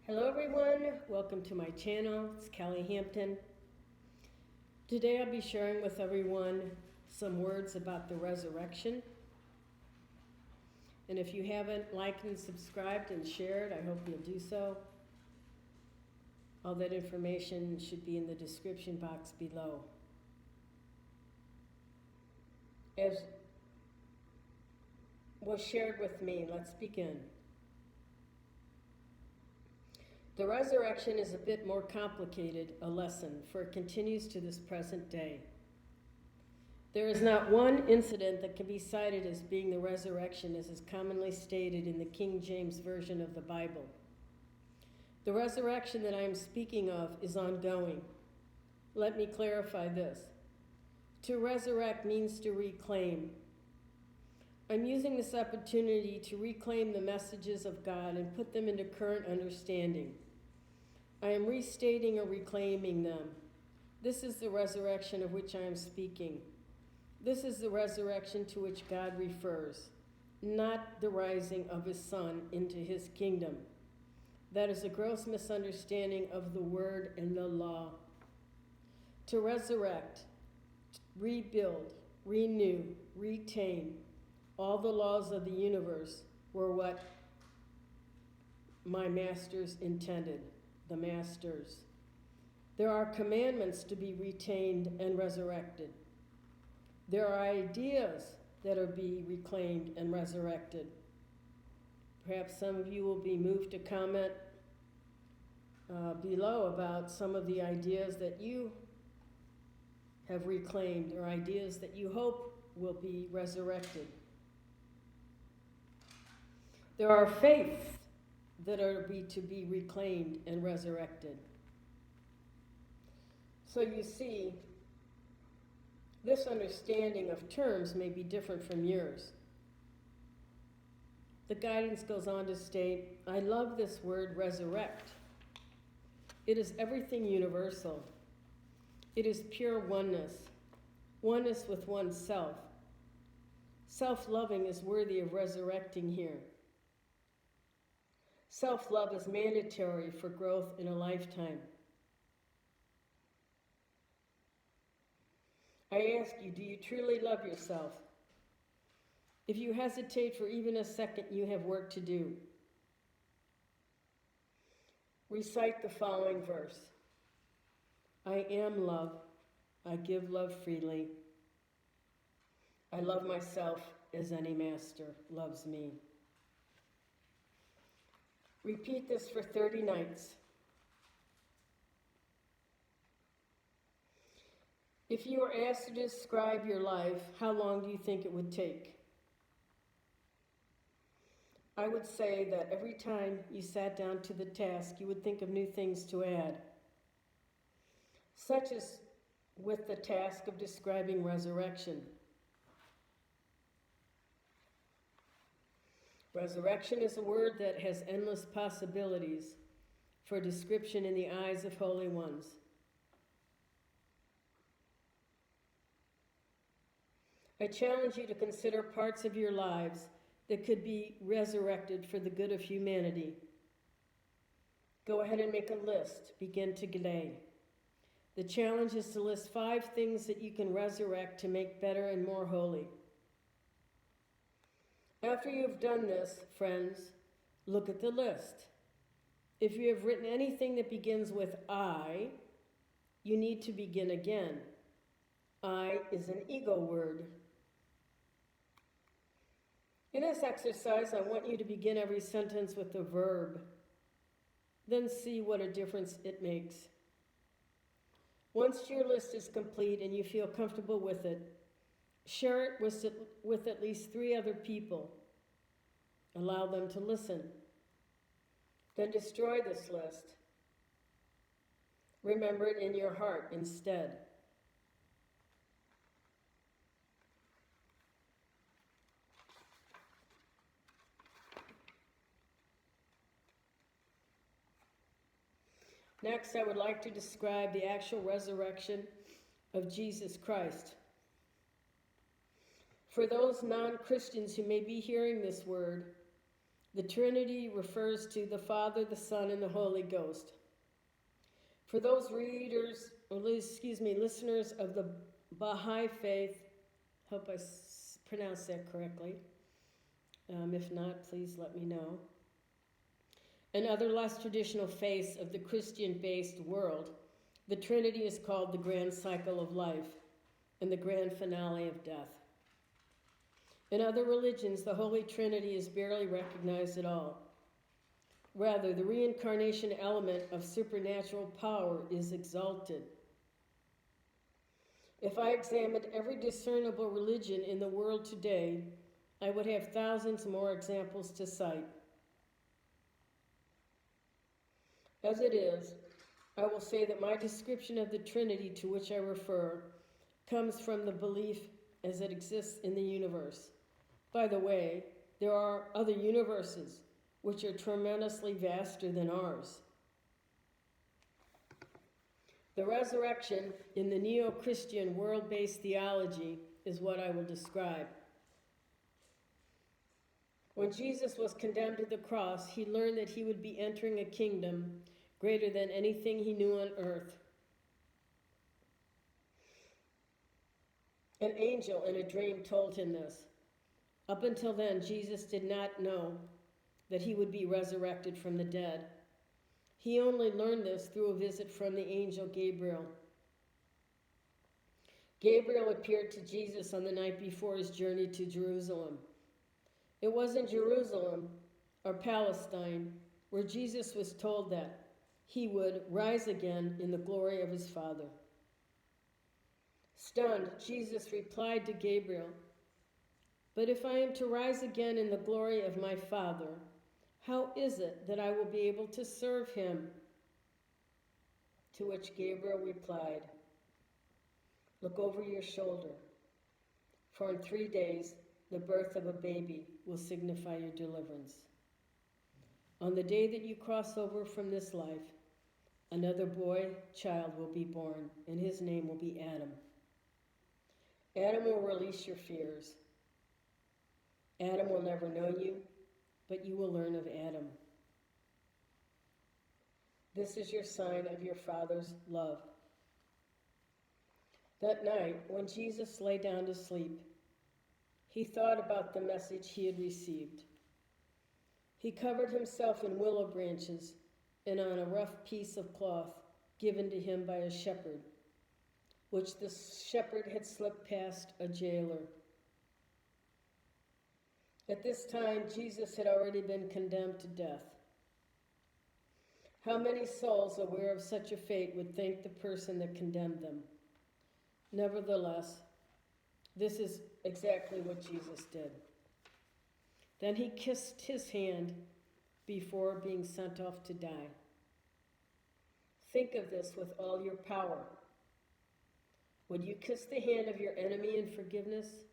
Hello everyone, welcome to my channel. It's Kelly Hampton. Today I'll be sharing with everyone some words about the resurrection. And if you haven't liked and subscribed and shared, I hope you'll do so. All that information should be in the description box below. As was shared with me, let's begin. The resurrection is a bit more complicated a lesson, for it continues to this present day. There is not one incident that can be cited as being the resurrection as is commonly stated in the King James Version of the Bible. The resurrection that I am speaking of is ongoing. Let me clarify this. To resurrect means to reclaim. I'm using this opportunity to reclaim the messages of God and put them into current understanding. I am restating or reclaiming them. This is the resurrection of which I am speaking. This is the resurrection to which God refers, not the rising of his Son into his kingdom. That is a gross misunderstanding of the word and the law. To resurrect, rebuild, renew, retain, all the laws of the universe were what my masters intended, the masters. There are commandments to be retained and resurrected. There are ideas that are be reclaimed and resurrected. Perhaps some of you will be moved to comment below about some of the ideas that you have reclaimed or ideas that you hope will be resurrected. There are faiths that are to be reclaimed and resurrected. So you see, this understanding of terms may be different from yours. The guidance goes on to state, I love this word resurrect. It is everything universal. It is pure oneness, oneness with oneself. Self-loving is worthy of resurrecting here. Self-love is mandatory for growth in a lifetime. I ask you, do you truly love yourself? If you hesitate for even a second, you have work to do. Recite the following verse. I am love. I give love freely. I love myself as any master loves me. Repeat this for 30 nights. If you were asked to describe your life, how long do you think it would take? I would say that every time you sat down to the task, you would think of new things to add, such as with the task of describing resurrection. Resurrection is a word that has endless possibilities for description in the eyes of holy ones. I challenge you to consider parts of your lives that could be resurrected for the good of humanity. Go ahead and make a list. Begin today. The challenge is to list 5 things that you can resurrect to make better and more holy. After you have done this, friends, look at the list. If you have written anything that begins with I, you need to begin again. I is an ego word. In this exercise, I want you to begin every sentence with a verb. Then see what a difference it makes. Once your list is complete and you feel comfortable with it, share it with at least 3 other people. Allow them to listen. Then destroy this list. Remember it in your heart instead. Next, I would like to describe the actual resurrection of Jesus Christ. For those non-Christians who may be hearing this word, The Trinity refers to the Father, the Son, and the Holy Ghost. For those listeners of the Baha'i faith, hope I pronounced that correctly. If not, please let me know. And other less traditional faiths of the Christian-based world, the Trinity is called the grand cycle of life and the grand finale of death. In other religions, the Holy Trinity is barely recognized at all. Rather, the reincarnation element of supernatural power is exalted. If I examined every discernible religion in the world today, I would have thousands more examples to cite. As it is, I will say that my description of the Trinity to which I refer comes from the belief as it exists in the universe. By the way, there are other universes which are tremendously vaster than ours. The resurrection in the neo-Christian world-based theology is what I will describe. When Jesus was condemned to the cross, he learned that he would be entering a kingdom greater than anything he knew on earth. An angel in a dream told him this. Up until then, Jesus did not know that he would be resurrected from the dead. He only learned this through a visit from the angel Gabriel. Gabriel appeared to Jesus on the night before his journey to Jerusalem. It was in Jerusalem, or Palestine, where Jesus was told that he would rise again in the glory of his Father. Stunned, Jesus replied to Gabriel, "But if I am to rise again in the glory of my Father, how is it that I will be able to serve him?" To which Gabriel replied, "Look over your shoulder, for in 3 days the birth of a baby will signify your deliverance. On the day that you cross over from this life, another child will be born, and his name will be Adam. Adam will release your fears. Adam will never know you, but you will learn of Adam. This is your sign of your Father's love." That night, when Jesus lay down to sleep, he thought about the message he had received. He covered himself in willow branches and on a rough piece of cloth given to him by a shepherd, which the shepherd had slipped past a jailer. At this time, Jesus had already been condemned to death. How many souls aware of such a fate would thank the person that condemned them? Nevertheless, this is exactly what Jesus did. Then he kissed his hand before being sent off to die. Think of this with all your power. Would you kiss the hand of your enemy in forgiveness?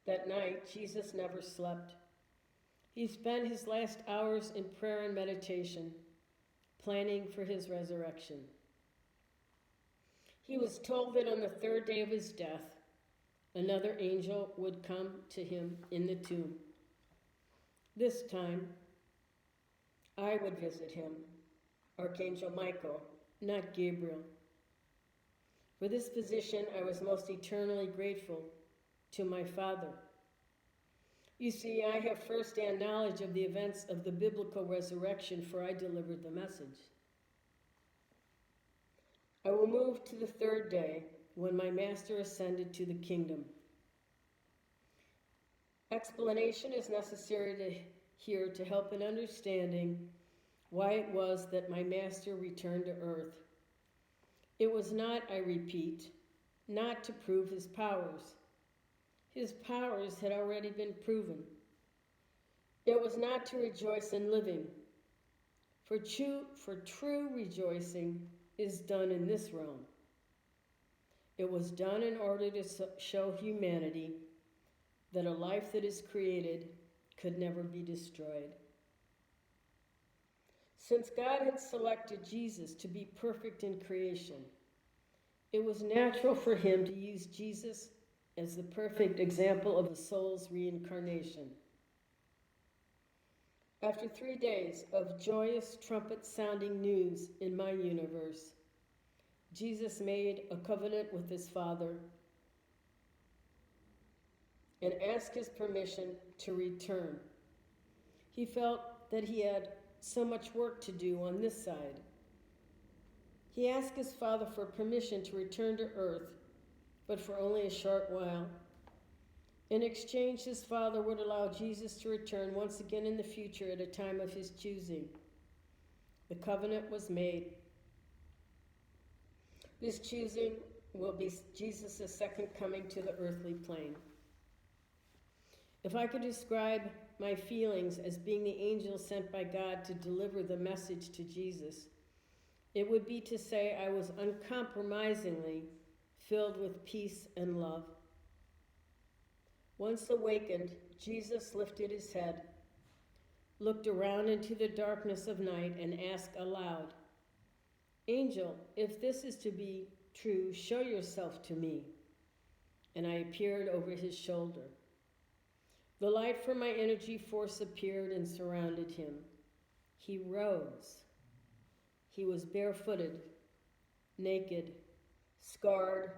That night, Jesus never slept. He spent his last hours in prayer and meditation, planning for his resurrection. He was told that on the 3rd day of his death, another angel would come to him in the tomb. This time, I would visit him, Archangel Michael, not Gabriel. For this position, I was most eternally grateful to my Father. You see, I have first-hand knowledge of the events of the biblical resurrection, for I delivered the message. I will move to the 3rd day, when my Master ascended to the kingdom. Explanation is necessary here to help in understanding why it was that my Master returned to earth. It was not, I repeat, not to prove his powers. His powers had already been proven. It was not to rejoice in living, for true rejoicing is done in this realm. It was done in order to show humanity that a life that is created could never be destroyed. Since God had selected Jesus to be perfect in creation, it was natural for him to use Jesus as the perfect example of a soul's reincarnation. After 3 days of joyous trumpet-sounding news in my universe, Jesus made a covenant with his Father and asked his permission to return. He felt that he had so much work to do on this side. He asked his Father for permission to return to earth, but for only a short while. In exchange, his Father would allow Jesus to return once again in the future at a time of his choosing. The covenant was made. This choosing will be Jesus' second coming to the earthly plane. If I could describe my feelings as being the angel sent by God to deliver the message to Jesus, it would be to say I was uncompromisingly filled with peace and love. Once awakened, Jesus lifted his head, looked around into the darkness of night, and asked aloud, "Angel, if this is to be true, show yourself to me." And I appeared over his shoulder. The light from my energy force appeared and surrounded him. He rose. He was barefooted, naked, scarred,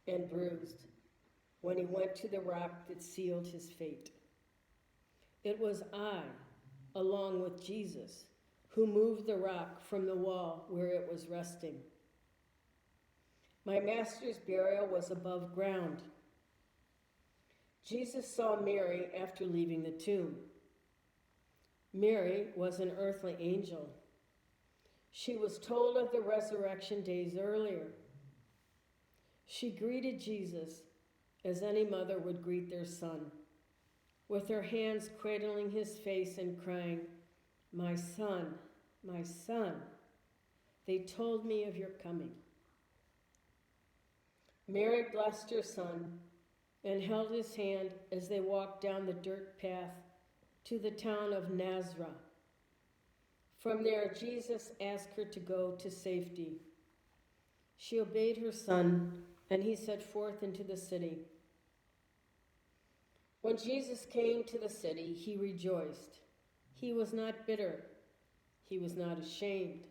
and bruised when he went to the rock that sealed his fate. It was I, along with Jesus, who moved the rock from the wall where it was resting. My master's burial was above ground. Jesus saw Mary after leaving the tomb. Mary was an earthly angel. She was told of the resurrection days earlier. She greeted Jesus as any mother would greet their son, with her hands cradling his face and crying, my son, they told me of your coming." Mary blessed her son and held his hand as they walked down the dirt path to the town of Nazareth. From there, Jesus asked her to go to safety. She obeyed her son, and he set forth into the city. When Jesus came to the city, he rejoiced. He was not bitter. He was not ashamed.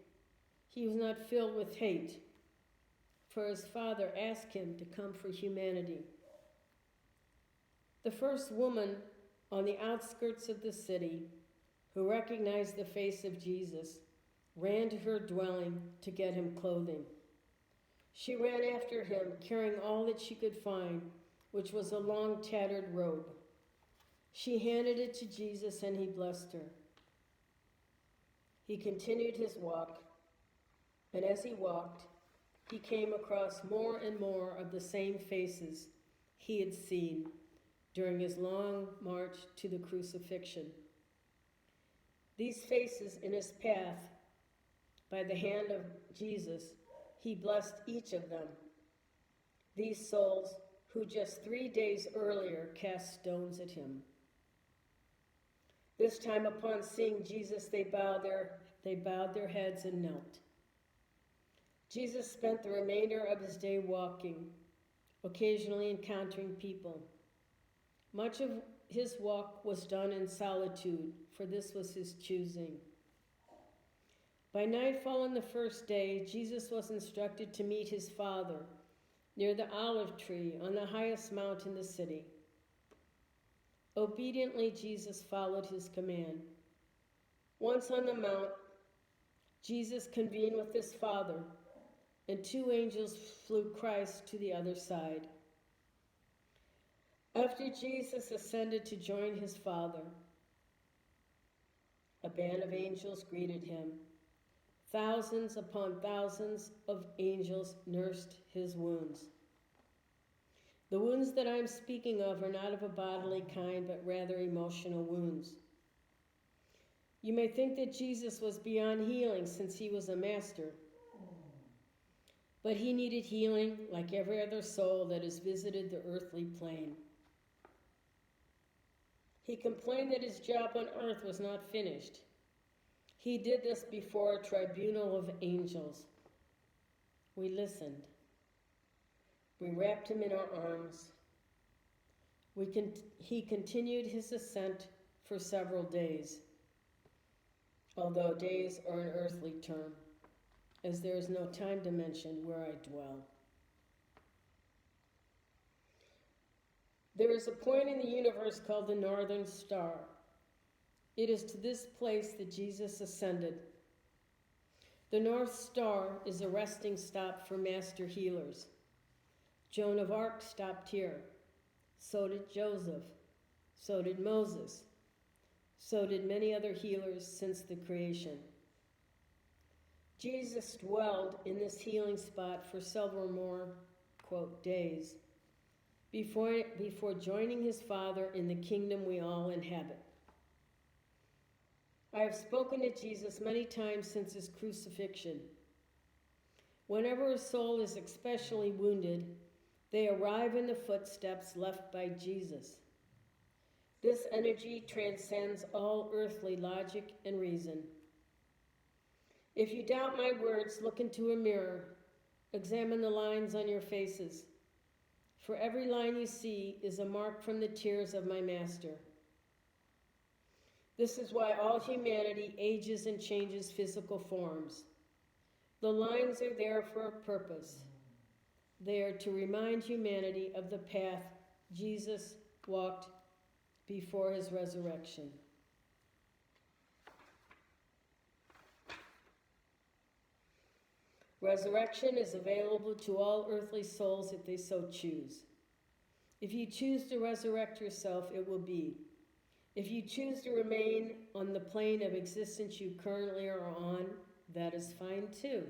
He was not filled with hate, for his Father asked him to come for humanity. The first woman on the outskirts of the city who recognized the face of Jesus ran to her dwelling to get him clothing. She ran after him, carrying all that she could find, which was a long tattered robe. She handed it to Jesus, and he blessed her. He continued his walk, and as he walked, he came across more and more of the same faces he had seen during his long march to the crucifixion. These faces in his path, by the hand of Jesus, he blessed each of them. These souls who just 3 days earlier cast stones at him. This time, upon seeing Jesus, they bowed their heads and knelt. Jesus spent the remainder of his day walking, occasionally encountering people. Much of his walk was done in solitude, for this was his choosing. By nightfall on the first day, Jesus was instructed to meet his Father near the olive tree on the highest mount in the city. Obediently, Jesus followed his command. Once on the mount, Jesus convened with his Father, and 2 angels flew Christ to the other side. After Jesus ascended to join his Father, a band of angels greeted him. Thousands upon thousands of angels nursed his wounds. The wounds that I'm speaking of are not of a bodily kind, but rather emotional wounds. You may think that Jesus was beyond healing since he was a master, but he needed healing like every other soul that has visited the earthly plane. He complained that his job on earth was not finished. He did this before a tribunal of angels. We listened. We wrapped him in our arms. He continued his ascent for several days. although days are an earthly term, as there is no time dimension where I dwell. There is a point in the universe called the Northern Star. It is to this place that Jesus ascended. The North Star is a resting stop for master healers. Joan of Arc stopped here. So did Joseph. So did Moses. So did many other healers since the creation. Jesus dwelled in this healing spot for several more, quote, days before joining his Father in the kingdom we all inhabit. I have spoken to Jesus many times since his crucifixion. Whenever a soul is especially wounded, they arrive in the footsteps left by Jesus. This energy transcends all earthly logic and reason. If you doubt my words, look into a mirror. Examine the lines on your faces. For every line you see is a mark from the tears of my Master. This is why all humanity ages and changes physical forms. The lines are there for a purpose. They are to remind humanity of the path Jesus walked before his resurrection. Resurrection is available to all earthly souls if they so choose. If you choose to resurrect yourself, it will be. If you choose to remain on the plane of existence you currently are on, that is fine too.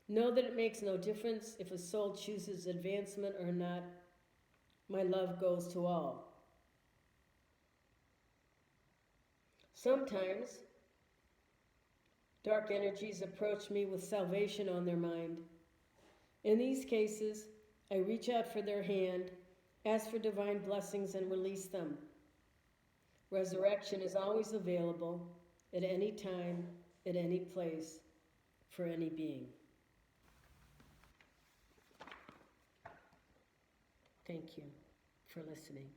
Know that it makes no difference if a soul chooses advancement or not. My love goes to all. Sometimes, dark energies approach me with salvation on their mind. In these cases, I reach out for their hand, ask for divine blessings, and release them. Resurrection is always available, at any time, at any place, for any being. Thank you for listening.